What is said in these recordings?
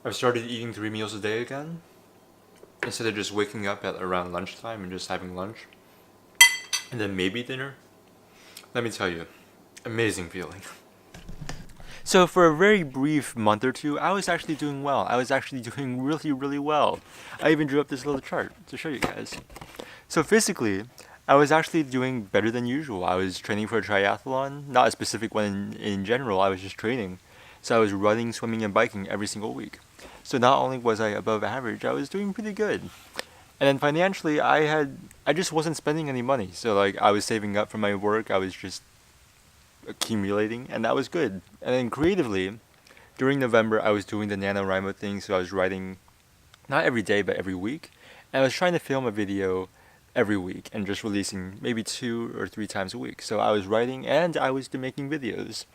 I've started eating 3 meals a day again, instead of just waking up at around lunchtime and just having lunch, and then maybe dinner. Let me tell you, amazing feeling. So for a very brief month or two, I was actually doing well. I was actually doing really, really well. I even drew up this little chart to show you guys. So physically, I was actually doing better than usual. I was training for a triathlon, not a specific one in general, I was just training. So I was running, swimming, and biking every single week. So not only was I above average, I was doing pretty good. And then financially, I just wasn't spending any money. So like I was saving up for my work, I was just accumulating, and that was good. And then creatively, during November, I was doing the NaNoWriMo thing, so I was writing not every day, but every week. And I was trying to film a video every week and just releasing maybe 2 or 3 times a week. So I was writing and I was making videos.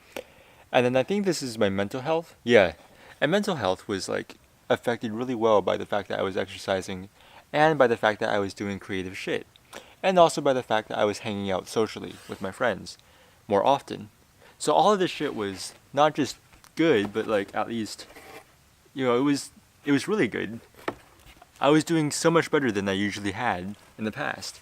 And then I think this is my mental health. Yeah. And mental health was like affected really well by the fact that I was exercising and by the fact that I was doing creative shit. And also by the fact that I was hanging out socially with my friends more often. So all of this shit was not just good, but like at least, it was really good. I was doing so much better than I usually had in the past.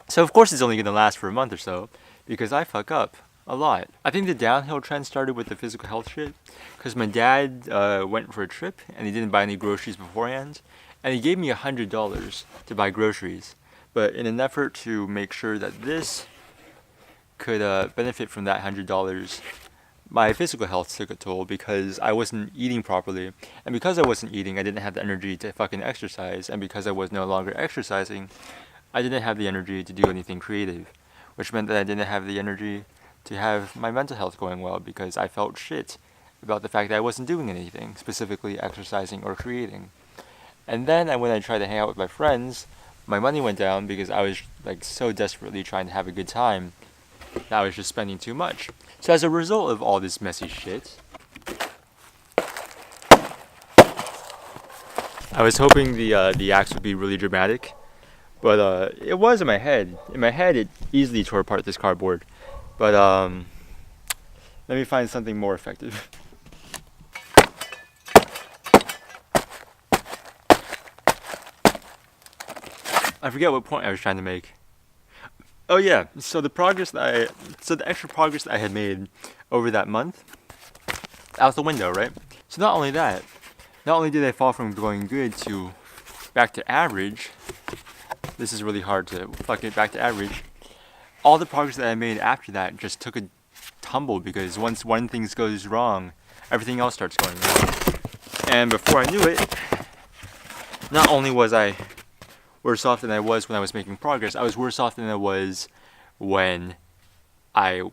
So of course it's only going to last for a month or so, because I fuck up a lot. I think the downhill trend started with the physical health shit, because my dad went for a trip, and he didn't buy any groceries beforehand, and he gave me $100 to buy groceries. But in an effort to make sure that this could benefit from that $100, my physical health took a toll because I wasn't eating properly. And because I wasn't eating, I didn't have the energy to fucking exercise. And because I was no longer exercising, I didn't have the energy to do anything creative. Which meant that I didn't have the energy to have my mental health going well because I felt shit about the fact that I wasn't doing anything, specifically exercising or creating. And then when I tried to hang out with my friends, my money went down because I was like so desperately trying to have a good time that I was just spending too much. So as a result of all this messy shit, I was hoping the axe would be really dramatic, but it was in my head. In my head, it easily tore apart this cardboard. But let me find something more effective. I forget what point I was trying to make. Oh yeah, so the extra progress that I had made over that month, out the window, right? So not only that, not only did I fall from going good to back to average, this is really hard to fuck it back to average, all the progress that I made after that just took a tumble because once one thing goes wrong, everything else starts going wrong. And before I knew it, not only was I worse off than I was when I was making progress, I was worse off than I was when I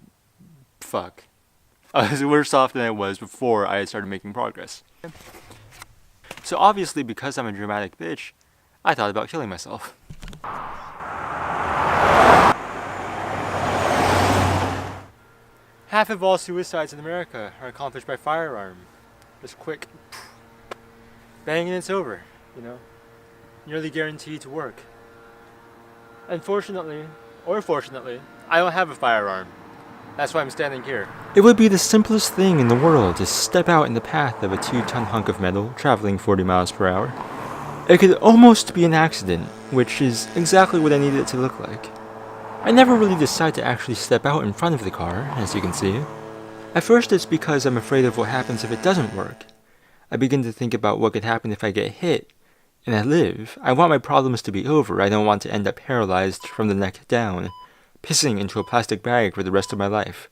was worse off than I was before I started making progress. So obviously, because I'm a dramatic bitch, I thought about killing myself. Half of all suicides in America are accomplished by firearm. Just quick, bang and it's over, nearly guaranteed to work. Unfortunately, or fortunately, I don't have a firearm. That's why I'm standing here. It would be the simplest thing in the world to step out in the path of a 2-ton hunk of metal traveling 40 miles per hour. It could almost be an accident, which is exactly what I needed it to look like. I never really decide to actually step out in front of the car, as you can see. At first it's because I'm afraid of what happens if it doesn't work. I begin to think about what could happen if I get hit, and I live. I want my problems to be over. I don't want to end up paralyzed from the neck down, pissing into a plastic bag for the rest of my life.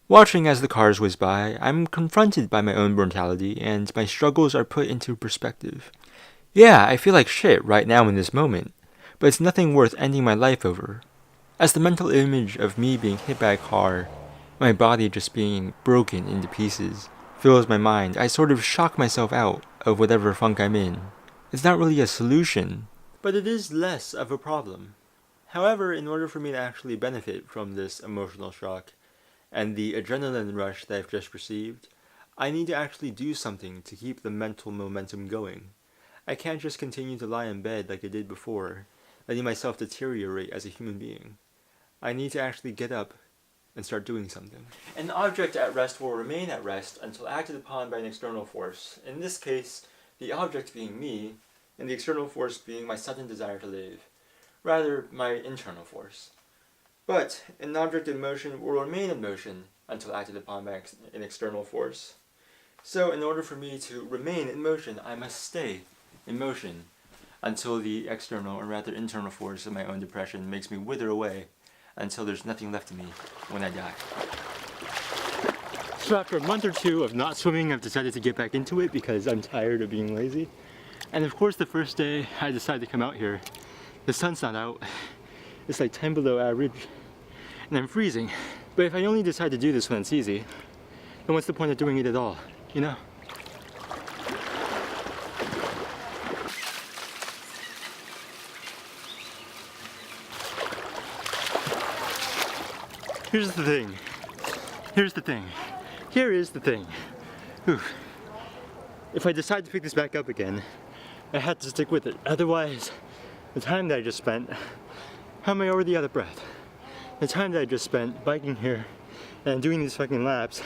Watching as the cars whiz by, I'm confronted by my own mortality, and my struggles are put into perspective. Yeah, I feel like shit right now in this moment, but it's nothing worth ending my life over. As the mental image of me being hit by a car, my body just being broken into pieces, fills my mind, I sort of shock myself out of whatever funk I'm in. It's not really a solution, but it is less of a problem. However, in order for me to actually benefit from this emotional shock and the adrenaline rush that I've just received, I need to actually do something to keep the mental momentum going. I can't just continue to lie in bed like I did before, letting myself deteriorate as a human being. I need to actually get up and start doing something. An object at rest will remain at rest until acted upon by an external force. In this case, the object being me, and the external force being my sudden desire to live. Rather, my internal force. But an object in motion will remain in motion until acted upon by an external force. So in order for me to remain in motion, I must stay in motion until the external, or rather internal force of my own depression makes me wither away until there's nothing left of me when I die. So after a month or two of not swimming, I've decided to get back into it because I'm tired of being lazy. And of course the first day I decided to come out here, the sun's not out. It's like 10 below average and I'm freezing. But if I only decide to do this when it's easy, then what's the point of doing it at all, you know? Here's the thing. Here's the thing. Here is the thing. Whew. If I decide to pick this back up again, I have to stick with it. Otherwise, the time that I just spent, how am I already out of breath? The time that I just spent biking here and doing these fucking laps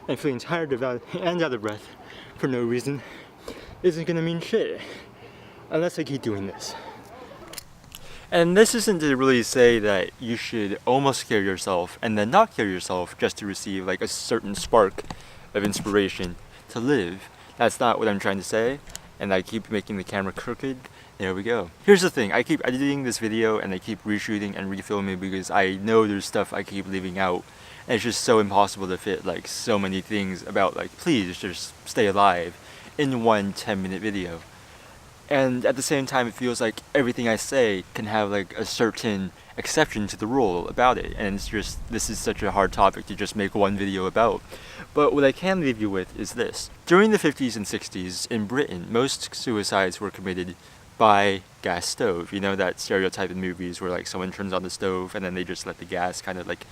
and feeling tired and out of breath for no reason isn't gonna mean shit unless I keep doing this. And this isn't to really say that you should almost kill yourself and then not kill yourself just to receive like a certain spark of inspiration to live. That's not what I'm trying to say, and I keep making the camera crooked. There we go. Here's the thing, I keep editing this video and I keep reshooting and refilming because I know there's stuff I keep leaving out. And it's just so impossible to fit like so many things about like, please just stay alive in one 10-minute video. And at the same time, it feels like everything I say can have like a certain exception to the rule about it. And it's just, this is such a hard topic to just make one video about. But what I can leave you with is this. During the 50s and 60s in Britain, most suicides were committed by gas stove. You know that stereotype in movies where like someone turns on the stove and then they just let the gas kind of like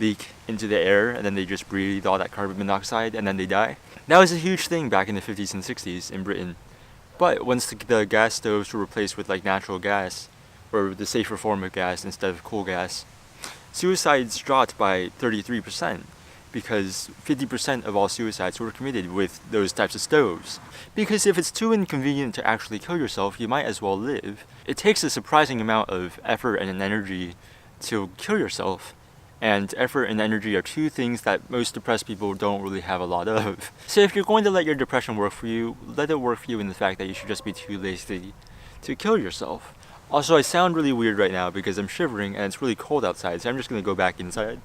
leak into the air and then they just breathe all that carbon monoxide and then they die. That was a huge thing back in the 50s and 60s in Britain. But once the gas stoves were replaced with like natural gas, or the safer form of gas instead of coal gas, suicides dropped by 33% because 50% of all suicides were committed with those types of stoves. Because if it's too inconvenient to actually kill yourself, you might as well live. It takes a surprising amount of effort and energy to kill yourself. And effort and energy are two things that most depressed people don't really have a lot of. So if you're going to let your depression work for you, let it work for you in the fact that you should just be too lazy to kill yourself. Also, I sound really weird right now because I'm shivering and it's really cold outside, so I'm just gonna go back inside.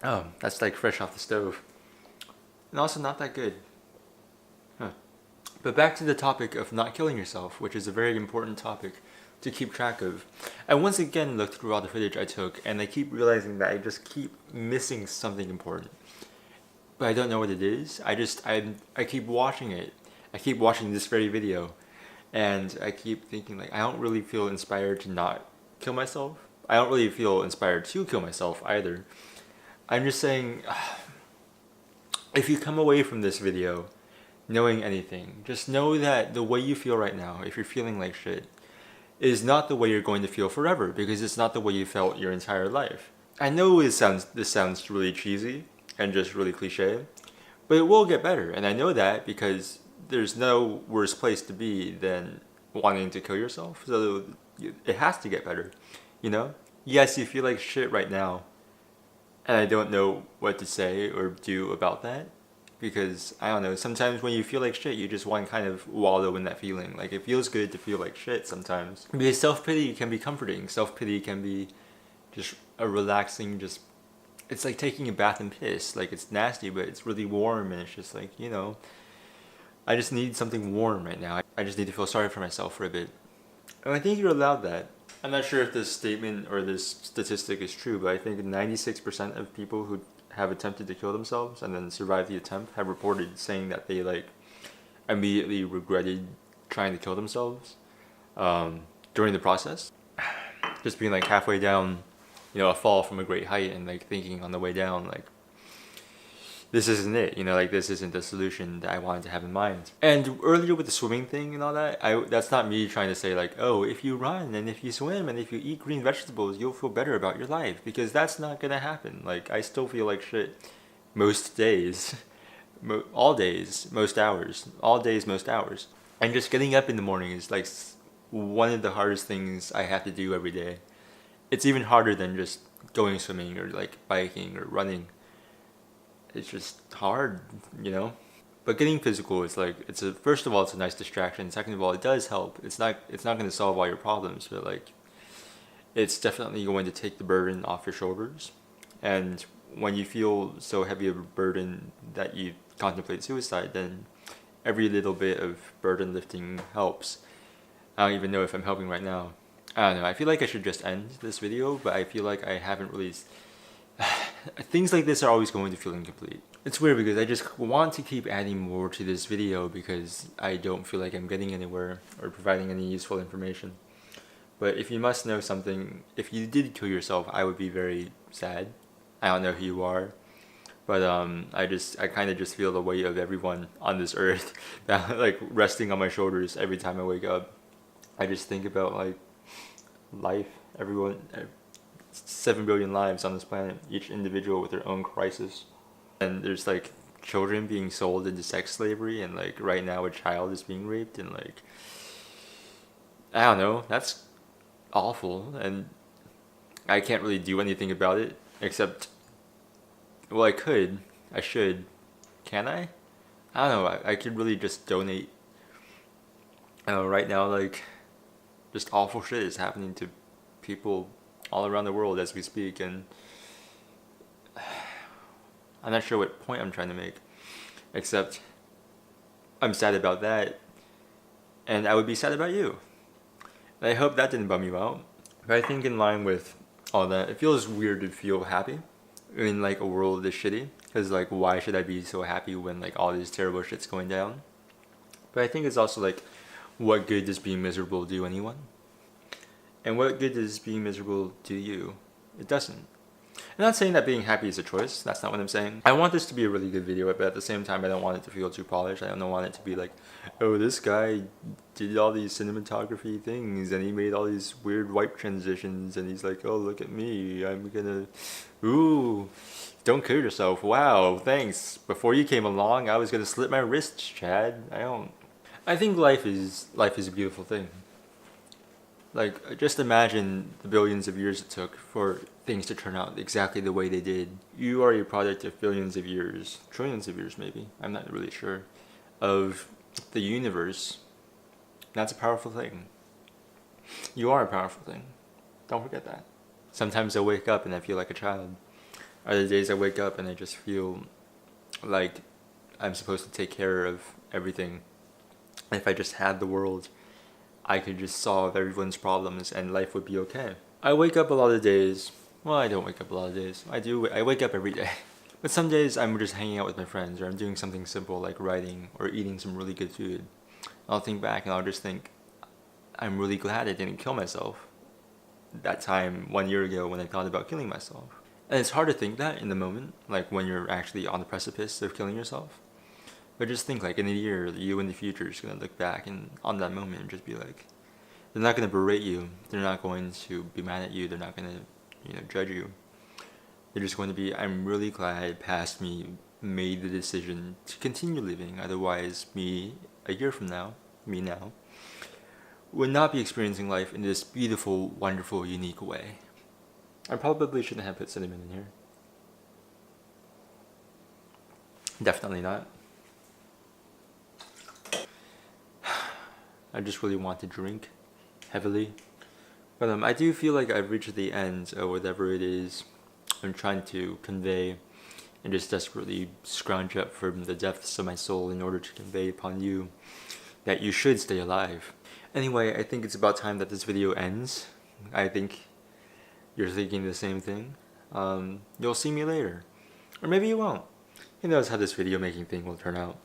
Oh, that's like fresh off the stove. And also not that good. Huh. But back to the topic of not killing yourself, which is a very important topic to keep track of. I once again looked through all the footage I took, and I keep realizing that I just keep missing something important. But I don't know what it is. I keep watching it. I keep watching this very video, and I keep thinking like, I don't really feel inspired to not kill myself. I don't really feel inspired to kill myself either. I'm just saying, if you come away from this video knowing anything, just know that the way you feel right now, if you're feeling like shit, is not the way you're going to feel forever, because it's not the way you felt your entire life. I know this sounds really cheesy and just really cliche, but it will get better, and I know that because there's no worse place to be than wanting to kill yourself, so it has to get better, you know? Yes, you feel like shit right now, and I don't know what to say or do about that. Because, I don't know, sometimes when you feel like shit, you just want to kind of wallow in that feeling. Like, it feels good to feel like shit sometimes. Because self-pity can be comforting. Self-pity can be just a relaxing, it's like taking a bath and piss. Like, it's nasty, but it's really warm, and it's just like, you know, I just need something warm right now. I just need to feel sorry for myself for a bit. And I think you're allowed that. I'm not sure if this statement or this statistic is true, but I think 96% of people who have attempted to kill themselves and then survived the attempt have reported saying that they like immediately regretted trying to kill themselves. during the process. Just being like halfway down, you know, a fall from a great height, and like thinking on the way down, like, this isn't it, you know, like this isn't the solution that I wanted to have in mind. And earlier with the swimming thing and all that, that's not me trying to say like, oh, if you run and if you swim and if you eat green vegetables, you'll feel better about your life, because that's not gonna happen. Like, I still feel like shit most days, all days, most hours, all days, most hours. And just getting up in the morning is like one of the hardest things I have to do every day. It's even harder than just going swimming or like biking or running. It's just hard, you know? But getting physical is like, first of all, it's a nice distraction. Second of all, it does help. It's not going to solve all your problems, but like, it's definitely going to take the burden off your shoulders. And when you feel so heavy of a burden that you contemplate suicide, then every little bit of burden lifting helps. I don't even know if I'm helping right now. I don't know. I feel like I should just end this video, but I feel like I haven't really... Things like this are always going to feel incomplete. It's weird because I just want to keep adding more to this video because I don't feel like I'm getting anywhere or providing any useful information. But if you must know something, if you did kill yourself, I would be very sad. I don't know who you are, but I kind of just feel the weight of everyone on this earth like resting on my shoulders every time I wake up. I just think about like life, everyone, 7 billion lives on this planet, each individual with their own crisis. And there's like children being sold into sex slavery, and like right now a child is being raped, and like, I don't know, that's awful, and I can't really do anything about it except, well, I should, can I don't know, I could really just donate. Right now, like, just awful shit is happening to people all around the world as we speak, and I'm not sure what point I'm trying to make, except I'm sad about that, and I would be sad about you. And I hope that didn't bum you out. But I think in line with all that, it feels weird to feel happy in like a world this shitty, because like, why should I be so happy when like all this terrible shit's going down? But I think it's also like, what good does being miserable do anyone? And what good does being miserable do you? It doesn't. I'm not saying that being happy is a choice. That's not what I'm saying. I want this to be a really good video, but at the same time, I don't want it to feel too polished. I don't want it to be like, oh, this guy did all these cinematography things, and he made all these weird wipe transitions, and he's like, oh, look at me. I'm gonna... Ooh, don't kill yourself. Wow, thanks. Before you came along, I was gonna slit my wrists, Chad. I think life is a beautiful thing. Like, just imagine the billions of years it took for things to turn out exactly the way they did. You are a product of billions of years, trillions of years maybe, I'm not really sure, of the universe. That's a powerful thing. You are a powerful thing. Don't forget that. Sometimes I wake up and I feel like a child. Other days I wake up and I just feel like I'm supposed to take care of everything. If I just had the world, I could just solve everyone's problems and life would be okay. I wake up a lot of days. Well, I don't wake up a lot of days. I wake up every day. But some days I'm just hanging out with my friends, or I'm doing something simple like writing or eating some really good food. I'll think back and I'll just think, I'm really glad I didn't kill myself that time 1 year ago when I thought about killing myself. And it's hard to think that in the moment, like when you're actually on the precipice of killing yourself. But just think, like, in a year, you in the future is going to look back and on that moment and just be like, they're not going to berate you. They're not going to be mad at you. They're not going to, judge you. They're just going to be, I'm really glad past me made the decision to continue living. Otherwise, me a year from now, me now, would not be experiencing life in this beautiful, wonderful, unique way. I probably shouldn't have put cinnamon in here. Definitely not. I just really want to drink heavily. But I do feel like I've reached the end of whatever it is I'm trying to convey, and just desperately scrounge up from the depths of my soul in order to convey upon you that you should stay alive. Anyway, I think it's about time that this video ends. I think you're thinking the same thing. You'll see me later. Or maybe you won't. Who knows how this video making thing will turn out.